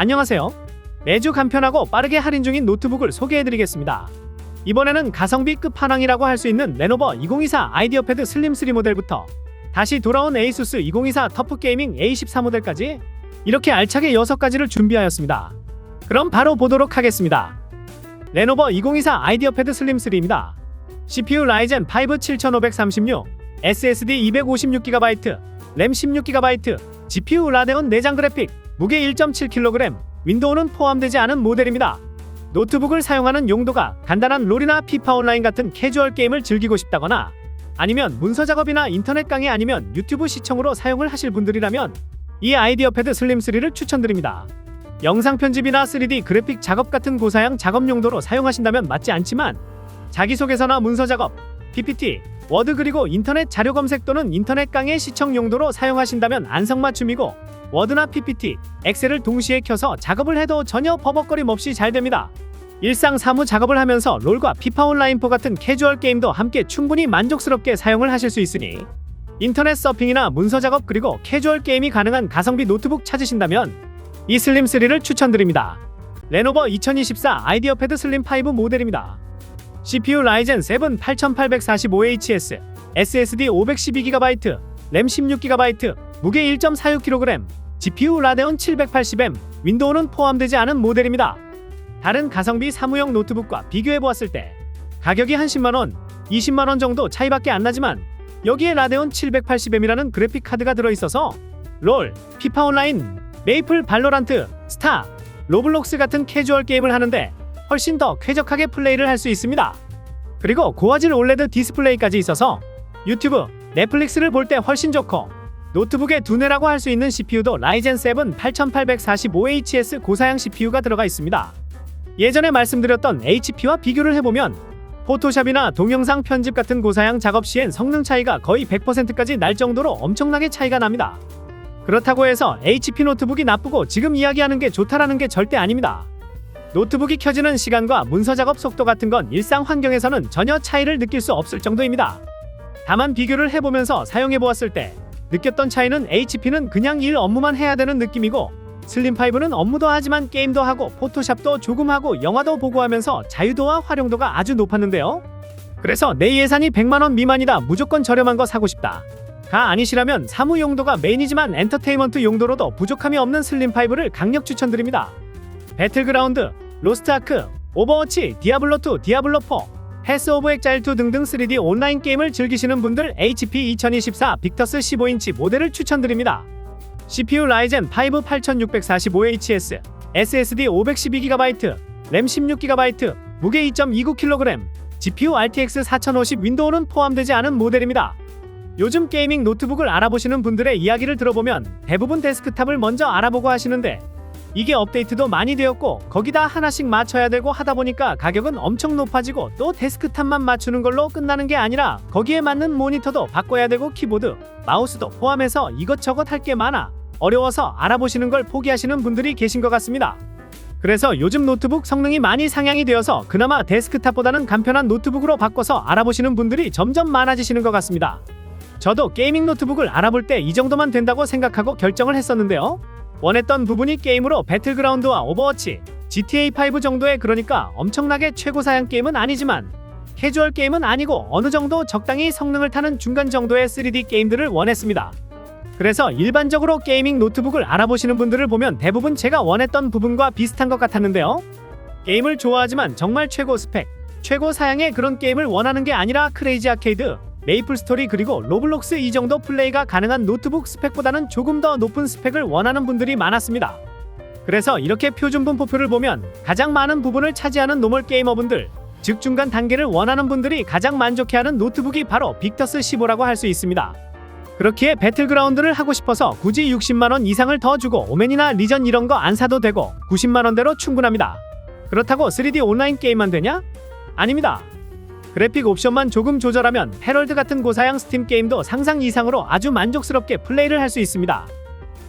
안녕하세요. 매주 간편하고 빠르게 할인 중인 노트북을 소개해드리겠습니다. 이번에는 가성비 끝판왕이라고 할 수 있는 레노버 2024 아이디어 패드 슬림 3 모델부터 다시 돌아온 에이수스 2024 터프 게이밍 A14 모델까지 이렇게 알차게 6가지를 준비하였습니다. 그럼 바로 보도록 하겠습니다. 레노버 2024 아이디어 패드 슬림 3입니다. CPU 라이젠 5 7536, SSD 256GB, 램 16GB, GPU 라데온 내장 그래픽, 무게 1.7kg, 윈도우는 포함되지 않은 모델입니다. 노트북을 사용하는 용도가 간단한 롤이나 피파 온라인 같은 캐주얼 게임을 즐기고 싶다거나 아니면 문서 작업이나 인터넷 강의 아니면 유튜브 시청으로 사용을 하실 분들이라면 이 아이디어 패드 슬림 3를 추천드립니다. 영상 편집이나 3D 그래픽 작업 같은 고사양 작업 용도로 사용하신다면 맞지 않지만 자기소개서나 문서 작업, PPT, 워드 그리고 인터넷 자료 검색 또는 인터넷 강의 시청 용도로 사용하신다면 안성맞춤이고 워드나 PPT, 엑셀을 동시에 켜서 작업을 해도 전혀 버벅거림 없이 잘 됩니다. 일상 사무 작업을 하면서 롤과 피파 온라인4 같은 캐주얼 게임도 함께 충분히 만족스럽게 사용을 하실 수 있으니 인터넷 서핑이나 문서 작업 그리고 캐주얼 게임이 가능한 가성비 노트북 찾으신다면 이 슬림 3를 추천드립니다. 레노버 2024 아이디어 패드 슬림 5 모델입니다. CPU 라이젠 7 8845HS, SSD 512GB, 램 16GB, 무게 1.46kg, GPU 라데온 780M, 윈도우는 포함되지 않은 모델입니다. 다른 가성비 사무용 노트북과 비교해보았을 때 가격이 한 10만원, 20만원 정도 차이밖에 안 나지만 여기에 라데온 780M이라는 그래픽 카드가 들어있어서 롤, 피파 온라인, 메이플 발로란트, 스타, 로블록스 같은 캐주얼 게임을 하는데 훨씬 더 쾌적하게 플레이를 할 수 있습니다. 그리고 고화질 올레드 디스플레이까지 있어서 유튜브, 넷플릭스를 볼 때 훨씬 좋고 노트북의 두뇌라고 할 수 있는 CPU도 라이젠 7 8845HS 고사양 CPU가 들어가 있습니다. 예전에 말씀드렸던 HP와 비교를 해보면 포토샵이나 동영상 편집 같은 고사양 작업 시엔 성능 차이가 거의 100%까지 날 정도로 엄청나게 차이가 납니다. 그렇다고 해서 HP 노트북이 나쁘고 지금 이야기하는 게 좋다라는 게 절대 아닙니다. 노트북이 켜지는 시간과 문서 작업 속도 같은 건 일상 환경에서는 전혀 차이를 느낄 수 없을 정도입니다. 다만 비교를 해보면서 사용해보았을 때 느꼈던 차이는 HP는 그냥 일 업무만 해야 되는 느낌이고 슬림5는 업무도 하지만 게임도 하고 포토샵도 조금 하고 영화도 보고 하면서 자유도와 활용도가 아주 높았는데요. 그래서 내 예산이 100만원 미만이다 무조건 저렴한 거 사고 싶다 가 아니시라면 사무 용도가 메인이지만 엔터테인먼트 용도로도 부족함이 없는 슬림5를 강력 추천드립니다. 배틀그라운드, 로스트아크, 오버워치, 디아블로2, 디아블로4, 패스 오브 엑자일2 등등 3D 온라인 게임을 즐기시는 분들 HP 2024 빅터스 15인치 모델을 추천드립니다. CPU 라이젠 5 8645HS, SSD 512GB, 램 16GB, 무게 2.29kg, GPU RTX 4050 윈도우는 포함되지 않은 모델입니다. 요즘 게이밍 노트북을 알아보시는 분들의 이야기를 들어보면 대부분 데스크탑을 먼저 알아보고 하시는데 이게 업데이트도 많이 되었고 거기다 하나씩 맞춰야 되고 하다 보니까 가격은 엄청 높아지고 또 데스크탑만 맞추는 걸로 끝나는 게 아니라 거기에 맞는 모니터도 바꿔야 되고 키보드, 마우스도 포함해서 이것저것 할 게 많아 어려워서 알아보시는 걸 포기하시는 분들이 계신 것 같습니다. 그래서 요즘 노트북 성능이 많이 상향이 되어서 그나마 데스크탑보다는 간편한 노트북으로 바꿔서 알아보시는 분들이 점점 많아지시는 것 같습니다. 저도 게이밍 노트북을 알아볼 때 이 정도만 된다고 생각하고 결정을 했었는데요. 원했던 부분이 게임으로 배틀그라운드와 오버워치, GTA5 정도의 그러니까 엄청나게 최고 사양 게임은 아니지만 캐주얼 게임은 아니고 어느 정도 적당히 성능을 타는 중간 정도의 3D 게임들을 원했습니다. 그래서 일반적으로 게이밍 노트북을 알아보시는 분들을 보면 대부분 제가 원했던 부분과 비슷한 것 같았는데요. 게임을 좋아하지만 정말 최고 스펙, 최고 사양의 그런 게임을 원하는 게 아니라 크레이지 아케이드, 메이플 스토리 그리고 로블록스 이 정도 플레이가 가능한 노트북 스펙보다는 조금 더 높은 스펙을 원하는 분들이 많았습니다. 그래서 이렇게 표준 분포표를 보면 가장 많은 부분을 차지하는 노멀 게이머분들, 즉 중간 단계를 원하는 분들이 가장 만족해하는 노트북이 바로 빅터스 15라고 할 수 있습니다. 그렇기에 배틀그라운드를 하고 싶어서 굳이 60만원 이상을 더 주고 오맨이나 리전 이런 거 안 사도 되고 90만원대로 충분합니다. 그렇다고 3D 온라인 게임만 되냐? 아닙니다. 그래픽 옵션만 조금 조절하면 패럴드 같은 고사양 스팀 게임도 상상 이상으로 아주 만족스럽게 플레이를 할 수 있습니다.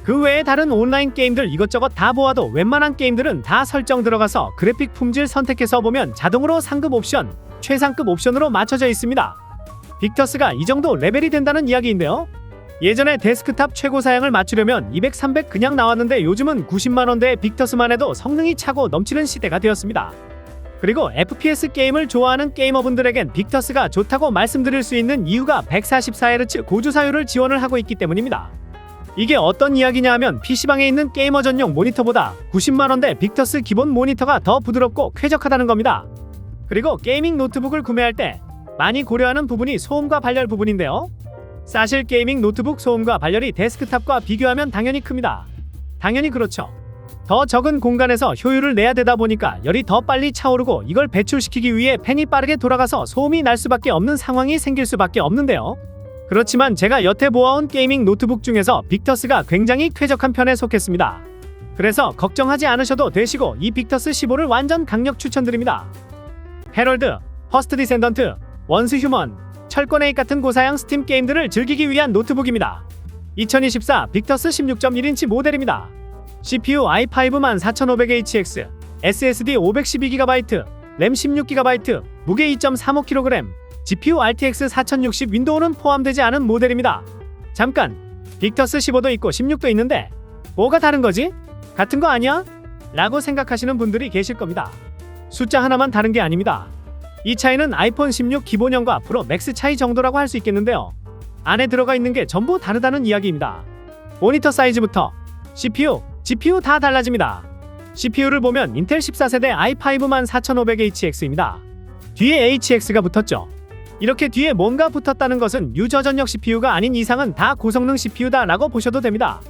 그 외에 다른 온라인 게임들 이것저것 다 보아도 웬만한 게임들은 다 설정 들어가서 그래픽 품질 선택해서 보면 자동으로 상급 옵션, 최상급 옵션으로 맞춰져 있습니다. 빅터스가 이 정도 레벨이 된다는 이야기인데요. 예전에 데스크탑 최고 사양을 맞추려면 200, 300 그냥 나왔는데 요즘은 90만원대의 빅터스만 해도 성능이 차고 넘치는 시대가 되었습니다. 그리고 FPS 게임을 좋아하는 게이머분들에겐 빅터스가 좋다고 말씀드릴 수 있는 이유가 144Hz 고주사율을 지원을 하고 있기 때문입니다. 이게 어떤 이야기냐 하면 PC방에 있는 게이머 전용 모니터보다 90만원대 빅터스 기본 모니터가 더 부드럽고 쾌적하다는 겁니다. 그리고 게이밍 노트북을 구매할 때 많이 고려하는 부분이 소음과 발열 부분인데요. 사실 게이밍 노트북 소음과 발열이 데스크탑과 비교하면 당연히 큽니다. 당연히 그렇죠. 더 적은 공간에서 효율을 내야 되다 보니까 열이 더 빨리 차오르고 이걸 배출시키기 위해 팬이 빠르게 돌아가서 소음이 날 수밖에 없는 상황이 생길 수밖에 없는데요. 그렇지만 제가 여태 보아온 게이밍 노트북 중에서 빅터스가 굉장히 쾌적한 편에 속했습니다. 그래서 걱정하지 않으셔도 되시고 이 빅터스 15를 완전 강력 추천드립니다. 헤럴드, 퍼스트 디센던트, 원스 휴먼, 철권 8 같은 고사양 스팀 게임들을 즐기기 위한 노트북입니다. 2024 빅터스 16.1인치 모델입니다. CPU i5 14500HX, SSD 512GB, 램 16GB, 무게 2.35kg, GPU RTX 4060 윈도우는 포함되지 않은 모델입니다. 잠깐! 빅터스 15도 있고 16도 있는데 뭐가 다른 거지? 같은 거 아니야? 라고 생각하시는 분들이 계실 겁니다. 숫자 하나만 다른 게 아닙니다. 이 차이는 아이폰 16 기본형과 프로 맥스 차이 정도라고 할 수 있겠는데요. 안에 들어가 있는 게 전부 다르다는 이야기입니다. 모니터 사이즈부터 CPU, GPU 다 달라집니다. CPU를 보면 인텔 14세대 i5 14500HX입니다. 뒤에 HX가 붙었죠. 이렇게 뒤에 뭔가 붙었다는 것은 유저 전용 CPU가 아닌 이상은 다 고성능 CPU다 라고 보셔도 됩니다.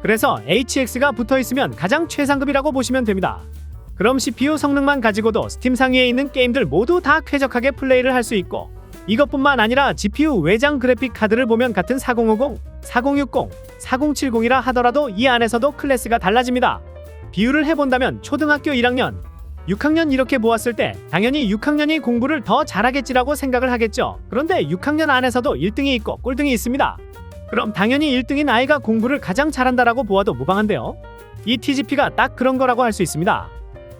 그래서 HX가 붙어있으면 가장 최상급이라고 보시면 됩니다. 그럼 CPU 성능만 가지고도 스팀 상위에 있는 게임들 모두 다 쾌적하게 플레이를 할 수 있고, 이것뿐만 아니라 GPU 외장 그래픽 카드를 보면 같은 4050, 4060, 4070이라 하더라도 이 안에서도 클래스가 달라집니다. 비유를 해본다면 초등학교 1학년, 6학년 이렇게 보았을 때 당연히 6학년이 공부를 더 잘하겠지라고 생각을 하겠죠. 그런데 6학년 안에서도 1등이 있고 꼴등이 있습니다. 그럼 당연히 1등인 아이가 공부를 가장 잘한다라고 보아도 무방한데요. 이 TGP가 딱 그런 거라고 할 수 있습니다.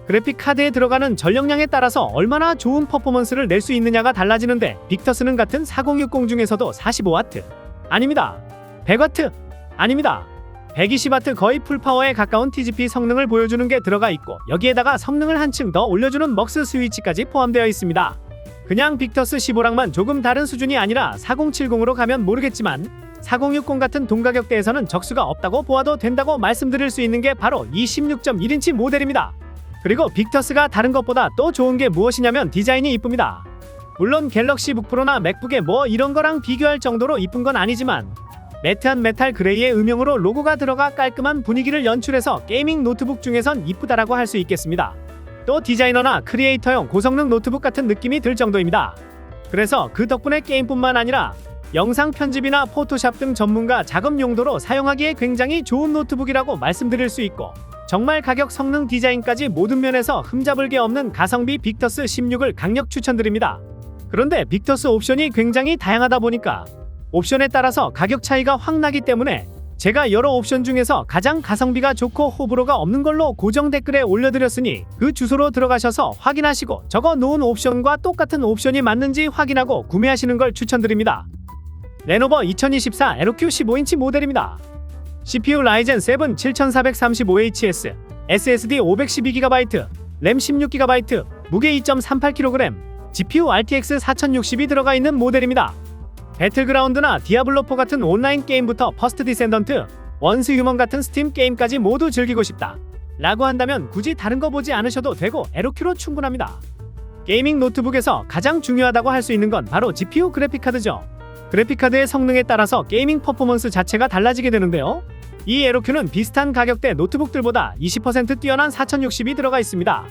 그래픽 카드에 들어가는 전력량에 따라서 얼마나 좋은 퍼포먼스를 낼 수 있느냐가 달라지는데, 빅터스는 같은 4060 중에서도 45W 아닙니다. 100W 아닙니다. 120W 거의 풀파워에 가까운 TGP 성능을 보여주는 게 들어가 있고, 여기에다가 성능을 한층 더 올려주는 먹스 스위치까지 포함되어 있습니다. 그냥 빅터스 15랑만 조금 다른 수준이 아니라 4070으로 가면 모르겠지만 4060 같은 동가격대에서는 적수가 없다고 보아도 된다고 말씀드릴 수 있는 게 바로 이 16.1인치 모델입니다. 그리고 빅터스가 다른 것보다 또 좋은 게 무엇이냐면 디자인이 이쁩니다. 물론 갤럭시 북 프로나 맥북에 뭐 이런 거랑 비교할 정도로 이쁜 건 아니지만 매트한 메탈 그레이의 음영으로 로고가 들어가 깔끔한 분위기를 연출해서 게이밍 노트북 중에선 이쁘다라고 할 수 있겠습니다. 또 디자이너나 크리에이터용 고성능 노트북 같은 느낌이 들 정도입니다. 그래서 그 덕분에 게임뿐만 아니라 영상 편집이나 포토샵 등 전문가 작업 용도로 사용하기에 굉장히 좋은 노트북이라고 말씀드릴 수 있고, 정말 가격, 성능, 디자인까지 모든 면에서 흠잡을 게 없는 가성비 빅터스 16을 강력 추천드립니다. 그런데 빅터스 옵션이 굉장히 다양하다 보니까 옵션에 따라서 가격 차이가 확 나기 때문에 제가 여러 옵션 중에서 가장 가성비가 좋고 호불호가 없는 걸로 고정 댓글에 올려드렸으니 그 주소로 들어가셔서 확인하시고 적어 놓은 옵션과 똑같은 옵션이 맞는지 확인하고 구매하시는 걸 추천드립니다. 레노버 2024 LOQ 15인치 모델입니다. CPU 라이젠 7 7435HS, SSD 512GB, 램 16GB, 무게 2.38kg, GPU RTX 4060이 들어가 있는 모델입니다. 배틀그라운드나 디아블로4 같은 온라인 게임부터 퍼스트 디센던트, 원스 휴먼 같은 스팀 게임까지 모두 즐기고 싶다 라고 한다면 굳이 다른 거 보지 않으셔도 되고 LOQ로 충분합니다. 게이밍 노트북에서 가장 중요하다고 할 수 있는 건 바로 GPU 그래픽카드죠. 그래픽카드의 성능에 따라서 게이밍 퍼포먼스 자체가 달라지게 되는데요. 이 LOQ는 비슷한 가격대 노트북들보다 20% 뛰어난 4060이 들어가 있습니다.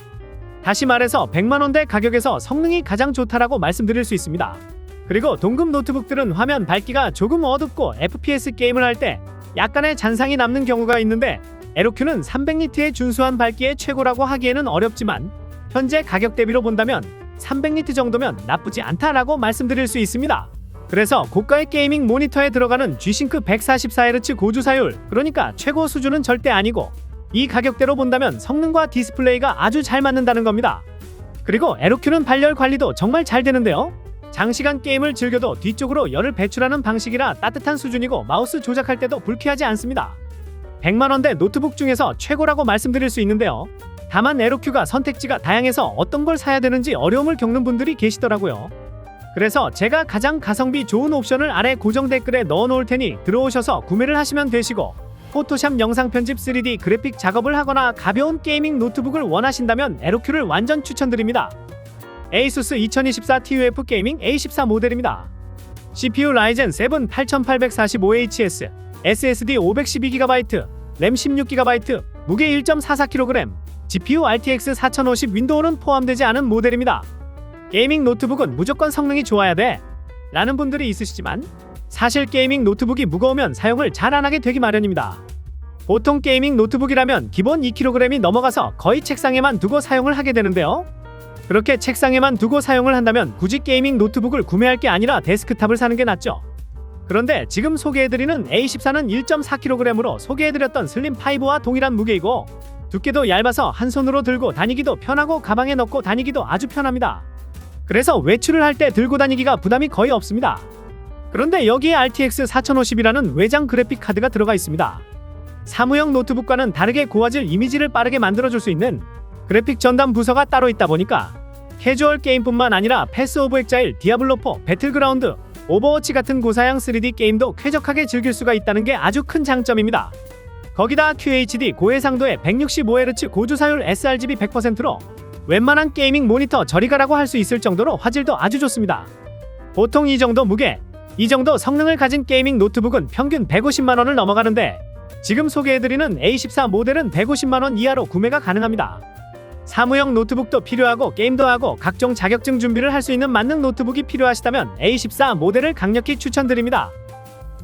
다시 말해서 100만원대 가격에서 성능이 가장 좋다라고 말씀드릴 수 있습니다. 그리고 동급 노트북들은 화면 밝기가 조금 어둡고 FPS 게임을 할 때 약간의 잔상이 남는 경우가 있는데, LOQ는 300니트의 준수한 밝기의 최고라고 하기에는 어렵지만 현재 가격 대비로 본다면 300니트 정도면 나쁘지 않다라고 말씀드릴 수 있습니다. 그래서 고가의 게이밍 모니터에 들어가는 G-SYNC 144Hz 고주사율, 그러니까 최고 수준은 절대 아니고 이 가격대로 본다면 성능과 디스플레이가 아주 잘 맞는다는 겁니다. 그리고 LOQ는 발열 관리도 정말 잘 되는데요. 장시간 게임을 즐겨도 뒤쪽으로 열을 배출하는 방식이라 따뜻한 수준이고 마우스 조작할 때도 불쾌하지 않습니다. 100만원대 노트북 중에서 최고라고 말씀드릴 수 있는데요. 다만 에로큐가 선택지가 다양해서 어떤 걸 사야 되는지 어려움을 겪는 분들이 계시더라고요. 그래서 제가 가장 가성비 좋은 옵션을 아래 고정 댓글에 넣어 놓을 테니 들어오셔서 구매를 하시면 되시고, 포토샵 영상 편집 3D 그래픽 작업을 하거나 가벼운 게이밍 노트북을 원하신다면 에로큐를 완전 추천드립니다. ASUS 2024 TUF 게이밍 A14 모델입니다. CPU 라이젠 7 8845HS, SSD 512GB, 램 16GB, 무게 1.44kg, GPU RTX 4050 윈도우는 포함되지 않은 모델입니다. 게이밍 노트북은 무조건 성능이 좋아야 돼 라는 분들이 있으시지만 사실 게이밍 노트북이 무거우면 사용을 잘 안하게 되기 마련입니다. 보통 게이밍 노트북이라면 기본 2kg이 넘어가서 거의 책상에만 두고 사용을 하게 되는데요. 그렇게 책상에만 두고 사용을 한다면 굳이 게이밍 노트북을 구매할 게 아니라 데스크탑을 사는 게 낫죠. 그런데 지금 소개해드리는 A14는 1.4kg으로 소개해드렸던 슬림5와 동일한 무게이고, 두께도 얇아서 한 손으로 들고 다니기도 편하고 가방에 넣고 다니기도 아주 편합니다. 그래서 외출을 할 때 들고 다니기가 부담이 거의 없습니다. 그런데 여기에 RTX 4050이라는 외장 그래픽 카드가 들어가 있습니다. 사무용 노트북과는 다르게 고화질 이미지를 빠르게 만들어줄 수 있는 그래픽 전담 부서가 따로 있다 보니까 캐주얼 게임뿐만 아니라 패스 오브 엑자일, 디아블로4, 배틀그라운드, 오버워치 같은 고사양 3D 게임도 쾌적하게 즐길 수가 있다는 게 아주 큰 장점입니다. 거기다 QHD 고해상도에 165Hz 고주사율 sRGB 100%로 웬만한 게이밍 모니터 저리가라고 할 수 있을 정도로 화질도 아주 좋습니다. 보통 이 정도 무게, 이 정도 성능을 가진 게이밍 노트북은 평균 150만원을 넘어가는데 지금 소개해드리는 A14 모델은 150만원 이하로 구매가 가능합니다. 사무용 노트북도 필요하고 게임도 하고 각종 자격증 준비를 할 수 있는 만능 노트북이 필요하시다면 A14 모델을 강력히 추천드립니다.